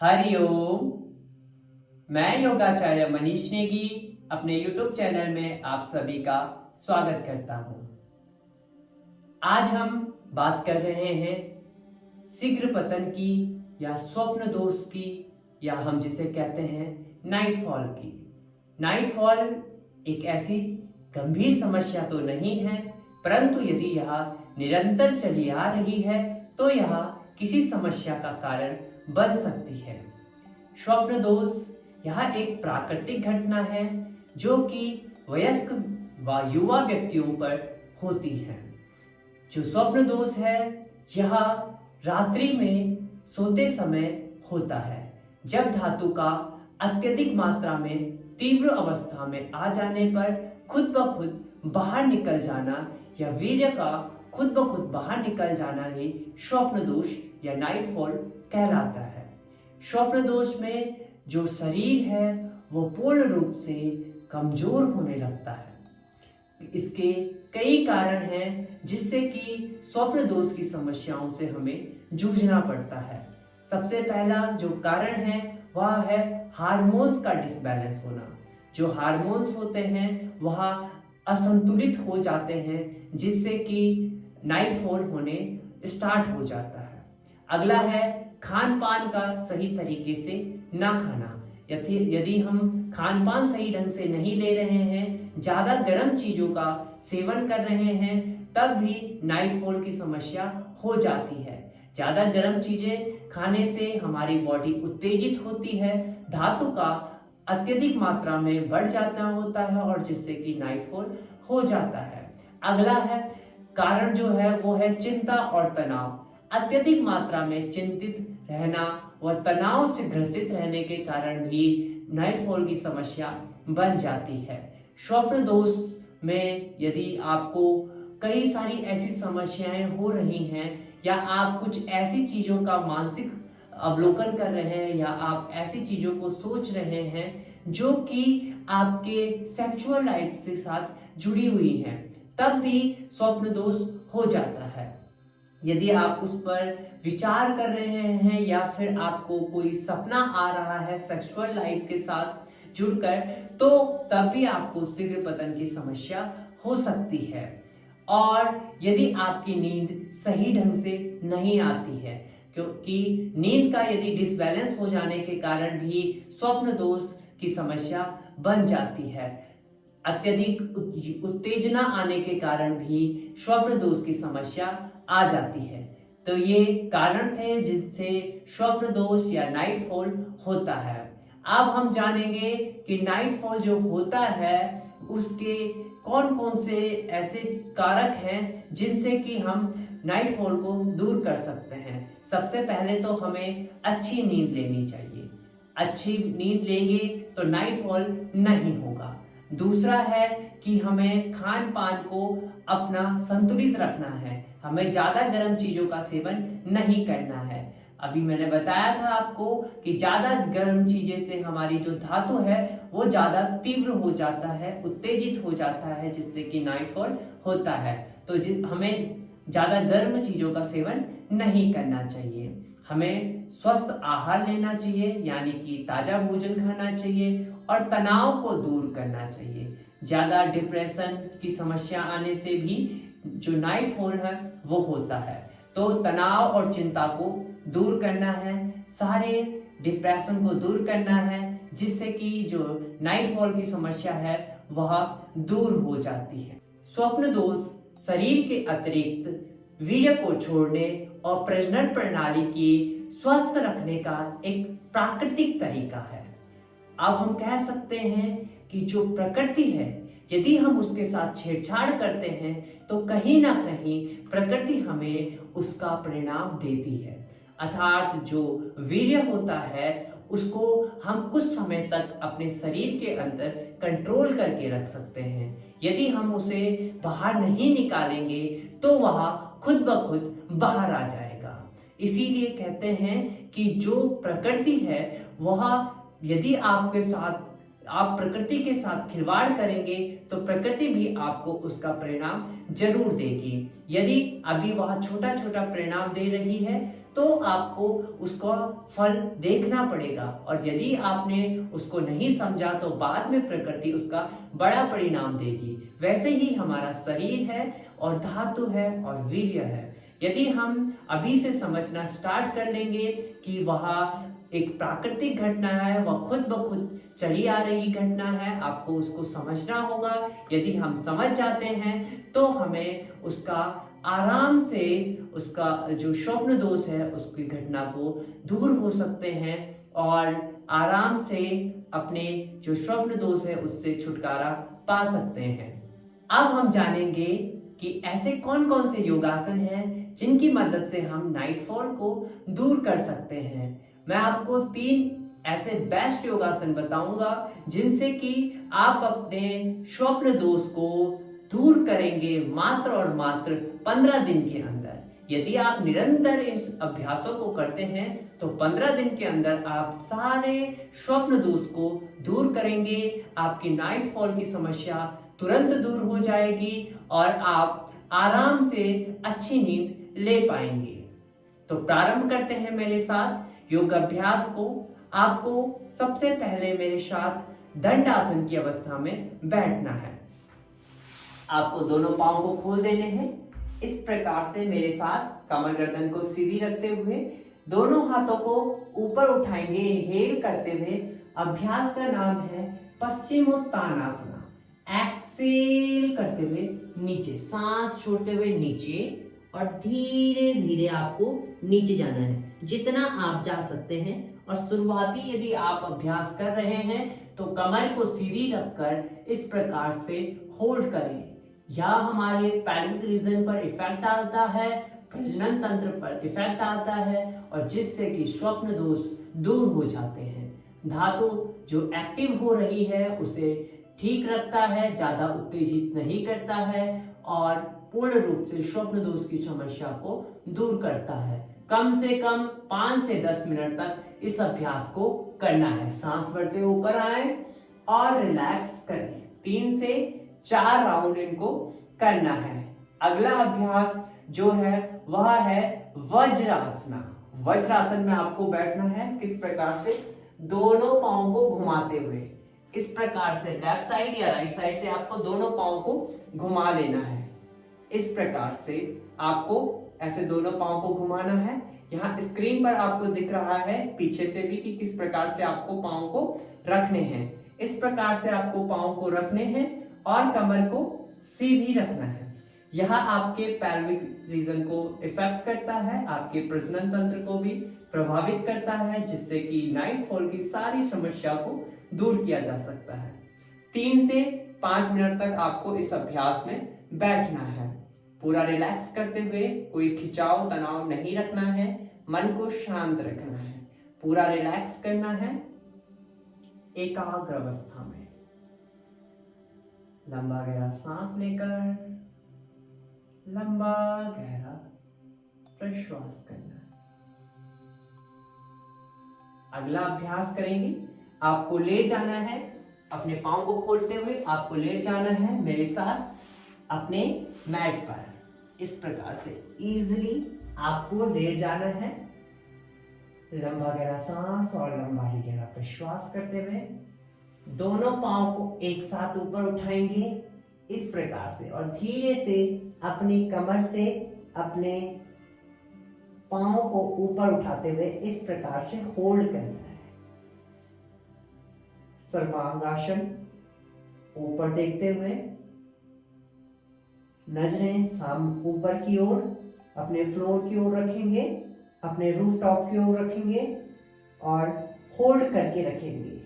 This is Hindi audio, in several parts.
हरिओम। मैं योगाचार्य मनीष नेगी अपने YouTube चैनल में आप सभी का स्वागत करता हूं। आज हम बात कर रहे हैं शीघ्र पतन की या स्वप्न दोष की, या हम जिसे कहते हैं नाइटफॉल की। नाइटफॉल एक ऐसी गंभीर समस्या तो नहीं है, परंतु यदि यह निरंतर चली आ रही है तो यह किसी समस्या का कारण बन सकती है। स्वप्न दोष यह एक प्राकृतिक घटना है जो कि वयस्क व युवा व्यक्तियों पर होती है। जो स्वप्न दोष है यह रात्रि में सोते समय होता है, जब धातु का अत्यधिक मात्रा में तीव्र अवस्था में आ जाने पर खुद ब खुद बाहर निकल जाना या वीर्य का खुद ब खुद बाहर निकल जाना ही स्वप्न दोष या नाइटफॉल कहलाता है। स्वप्न दोष में जो शरीर है वो पूर्ण रूप से कमजोर होने लगता है। इसके कई कारण हैं जिससे कि स्वप्न दोष की समस्याओं से हमें जूझना पड़ता है। सबसे पहला जो कारण है वह है हार्मोन्स का डिसबैलेंस होना। जो हार्मोन्स होते हैं वह असंतुलित हो जाते हैं, जिससे कि नाइटफॉल होने स्टार्ट हो जाता है। अगला है खान पान का सही तरीके से ना खाना। यदि हम खान पान सही ढंग से नहीं ले रहे हैं, ज्यादा गर्म चीजों का सेवन कर रहे हैं, तब भी नाइटफॉल की समस्या हो जाती है। ज्यादा गर्म चीजें खाने से हमारी बॉडी उत्तेजित होती है, धातु का अत्यधिक मात्रा में बढ़ जाता होता है और जिससे कि नाइटफॉल हो जाता है। अगला है कारण जो है वो है चिंता और तनाव। अत्यधिक मात्रा में चिंतित रहना व तनाव से ग्रसित रहने के कारण भी नाइटफॉल की समस्या बन जाती है। स्वप्न दोष में यदि आपको कई सारी ऐसी समस्याएं हो रही हैं, या आप कुछ ऐसी चीजों का मानसिक अवलोकन कर रहे हैं, या आप ऐसी चीजों को सोच रहे हैं जो कि आपके सेक्सुअल लाइफ से साथ जुड़ी हुई हैं, तब भी स्वप्न दोष हो जाता है। यदि आप उस पर विचार कर रहे हैं या फिर आपको कोई सपना आ रहा है सेक्सुअल लाइफ के साथ जुड़कर, तो तब भी आपको शीघ्र पतन की समस्या हो सकती है। और यदि आपकी नींद सही ढंग से नहीं आती है, क्योंकि नींद का यदि डिसबैलेंस हो जाने के कारण भी स्वप्न दोष की समस्या बन जाती है। अत्यधिक उत्तेजना आने के कारण भी स्वप्न दोष की समस्या आ जाती है। तो ये कारण थे जिनसे स्वप्न दोष या नाइटफॉल होता है। अब हम जानेंगे कि नाइटफॉल जो होता है उसके कौन कौन से ऐसे कारक हैं जिनसे कि हम नाइटफॉल को दूर कर सकते हैं। सबसे पहले तो हमें अच्छी नींद लेनी चाहिए। अच्छी नींद लेंगे तो नाइटफॉल नहीं होगा। दूसरा है कि हमें खान पान को अपना संतुलित रखना है। हमें ज्यादा गर्म चीजों का सेवन नहीं करना है। अभी मैंने बताया था आपको कि ज्यादा गर्म चीजें से हमारी जो धातु है वो ज्यादा तीव्र हो जाता है, उत्तेजित हो जाता है, जिससे कि नाइटफॉल होता है। तो हमें ज्यादा गर्म चीजों का सेवन नहीं करना चाहिए। हमें स्वस्थ आहार लेना चाहिए, यानी कि ताजा भोजन खाना चाहिए और तनाव को दूर करना चाहिए। ज्यादा डिप्रेशन की समस्या आने से भी जो नाइटफॉल है वो होता है। तो तनाव और चिंता को दूर करना है, सारे डिप्रेशन को दूर करना है, जिससे कि जो नाइटफॉल की समस्या है वह दूर हो जाती है। स्वप्न दोष शरीर के अतिरिक्त वीर्य को छोड़ने और प्रजनन प्रणाली की स्वस्थ रखने का एक प्राकृतिक तरीका है। अब हम कह सकते हैं कि जो प्रकृति है, यदि हम उसके साथ छेड़छाड़ करते हैं तो कहीं ना कहीं प्रकृति हमें उसका परिणाम देती है। अर्थात जो वीर्य होता है उसको हम कुछ समय तक अपने शरीर के अंदर कंट्रोल करके रख सकते हैं। यदि हम उसे बाहर नहीं निकालेंगे तो वह खुद ब खुद बाहर आ जाएगा। इसीलिए कहते हैं कि जो प्रकृति है वह, यदि आपके साथ आप प्रकृति के साथ खिलवाड़ करेंगे तो प्रकृति भी आपको उसका परिणाम जरूर देगी। यदि अभी वह छोटा छोटा परिणाम दे रही है तो आपको उसका फल देखना पड़ेगा, और यदि आपने उसको नहीं समझा तो बाद में प्रकृति उसका बड़ा परिणाम देगी। वैसे ही हमारा शरीर है और धातु है और वीर्य है। यदि हम अभी से समझना स्टार्ट कर लेंगे कि वह एक प्राकृतिक घटना है, वह खुद ब खुद चली आ रही घटना है, आपको उसको समझना होगा। यदि हम समझ जाते हैं तो हमें उसका आराम से, उसका जो स्वप्न दोष है उसकी घटना को दूर हो सकते हैं और आराम से अपने जो स्वप्न दोष है उससे छुटकारा पा सकते हैं। अब हम जानेंगे कि ऐसे कौन कौन से योगासन हैं जिनकी मदद से हम नाइटफॉल को दूर कर सकते हैं। मैं आपको 3 ऐसे बेस्ट योगासन बताऊंगा जिनसे कि आप अपने स्वप्न दोष को दूर करेंगे मात्र और मात्र 15 दिन के अंदर। यदि आप निरंतर इन अभ्यासों को करते हैं तो 15 दिन के अंदर आप सारे स्वप्न दोष को दूर करेंगे, आपकी नाइटफॉल की समस्या तुरंत दूर हो जाएगी और आप आराम से अच्छी नींद ले पाएंगे। तो प्रारंभ करते हैं मेरे साथ योग अभ्यास को। आपको सबसे पहले मेरे साथ दंड आसन की अवस्था में बैठना है। आपको दोनों पांव को खोल देने हैं। इस प्रकार से मेरे साथ कमर गर्दन को सीधी रखते हुए दोनों हाथों को ऊपर उठाएंगे, इनहेल करते हुए। अभ्यास का नाम है पश्चिमोत्तानासना। एक्सेल करते हुए नीचे, सांस छोड़ते हुए नीचे और धीरे धीरे आपको नीचे जाना है जितना आप जा सकते हैं। और शुरुआती यदि आप अभ्यास कर रहे हैं तो कमर को सीधी रखकर इस प्रकार से होल्ड करें। यह हमारे पैल्विक रीजन पर इफेक्ट डालता है, प्रजनन तंत्र पर इफेक्ट डालता है और जिससे कि स्वप्न दोष दूर हो जाते हैं। धातु जो एक्टिव हो रही है उसे ठीक रखता है, ज्यादा उत्तेजित नहीं करता है और पूर्ण रूप से स्वप्न दोष की समस्या को दूर करता है। कम से कम 5 से 10 मिनट तक इस अभ्यास को करना है। सांस भरते ऊपर आए और रिलैक्स करें। 3 से 4 राउंड इनको करना है। अगला अभ्यास जो है वह है वज्रासना। वज्रासन में आपको बैठना है किस प्रकार से, दोनों पांव को घुमाते हुए। इस प्रकार से लेफ्ट साइड या राइट साइड से आपको दोनों पांव को घुमा लेना है। इस प्रकार से आपको ऐसे दोनों पांव को घुमाना है। यहाँ स्क्रीन पर आपको दिख रहा है पीछे से भी कि किस प्रकार से आपको पांव को रखने हैं। इस प्रकार से आपको पांव को रखने हैं और कमर को सीधी रखना है। यह आपके पैल्विक रीजन को इफेक्ट करता है, आपके प्रजनन तंत्र को भी प्रभावित करता है, जिससे कि नाइटफॉल की सारी समस्या को दूर किया जा सकता है। 3 से 5 मिनट तक आपको इस अभ्यास में बैठना है। पूरा रिलैक्स करते हुए, कोई खिंचाव तनाव नहीं रखना है, मन को शांत रखना है, पूरा रिलैक्स करना है एकाग्र अवस्था में। लंबा गहरा सांस लेकर लंबा गहरा प्रश्वास करना। अगला अभ्यास करेंगे, आपको लेट जाना है। अपने पांव को खोलते हुए आपको लेट जाना है मेरे साथ अपने मैट पर। इस प्रकार से इजीली आपको लेट जाना है। लंबा गहरा सांस और लंबा ही गहरा प्रश्वास करते हुए दोनों पांव को एक साथ ऊपर उठाएंगे इस प्रकार से, और धीरे से अपनी कमर से अपने पांव को ऊपर उठाते हुए इस प्रकार से होल्ड करना है। सर्वांगासन ऊपर देखते हुए, नजरें ऊपर की ओर अपने फ्लोर की ओर रखेंगे, अपने रूफ टॉप की ओर रखेंगे और होल्ड करके रखेंगे।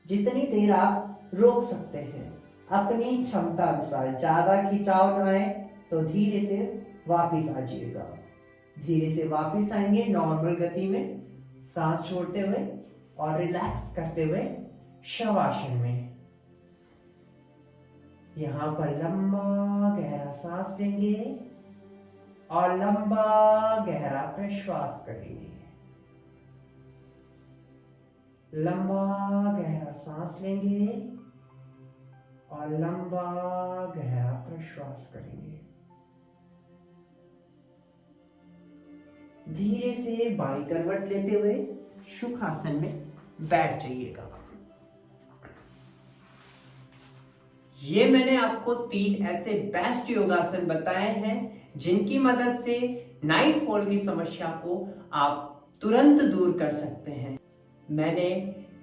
जितनी देर आप रोक सकते हैं अपनी क्षमता अनुसार। ज्यादा खिंचाव न आए तो धीरे से वापिस आ जाइएगा। धीरे से वापिस आएंगे नॉर्मल गति में, सांस छोड़ते हुए और रिलैक्स करते हुए शवासन में। यहां पर लंबा गहरा सांस लेंगे और लंबा गहरा प्रश्वास करेंगे। लंबा गहरा सांस लेंगे और लंबा गहरा प्रश्वास करेंगे। धीरे से बाई करवट लेते हुए सुखासन में बैठ जाइएगा। ये मैंने आपको 3 ऐसे बेस्ट योगासन बताए हैं जिनकी मदद से नाइट फॉल की समस्या को आप तुरंत दूर कर सकते हैं। मैंने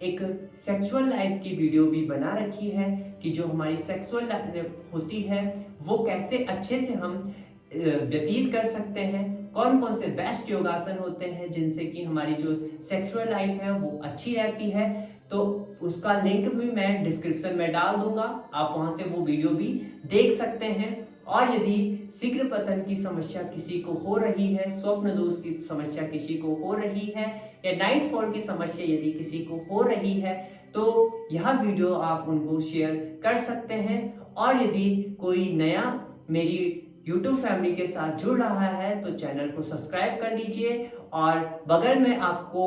एक सेक्सुअल लाइफ की वीडियो भी बना रखी है कि जो हमारी सेक्सुअल लाइफ होती है वो कैसे अच्छे से हम व्यतीत कर सकते हैं, कौन कौन से बेस्ट योगासन होते हैं जिनसे कि हमारी जो सेक्सुअल लाइफ है वो अच्छी रहती है। तो उसका लिंक भी मैं डिस्क्रिप्शन में डाल दूंगा, आप वहां से वो वीडियो भी देख सकते हैं। और यदि शीघ्र पतन की समस्या किसी को हो रही है, स्वप्न दोष की समस्या किसी को हो रही है, या नाइट फॉल की समस्या यदि किसी को हो रही है तो यह वीडियो आप उनको शेयर कर सकते हैं। और यदि कोई नया मेरी YouTube फैमिली के साथ जुड़ रहा है तो चैनल को सब्सक्राइब कर लीजिए और बगल में आपको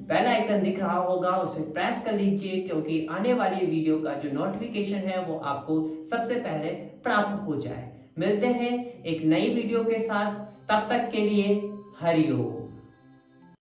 बेल आइकन दिख रहा होगा उसे प्रेस कर लीजिए, क्योंकि आने वाली वीडियो का जो नोटिफिकेशन है वो आपको सबसे पहले प्राप्त हो जाए। मिलते हैं एक नई वीडियो के साथ, तब तक के लिए हरि ओम।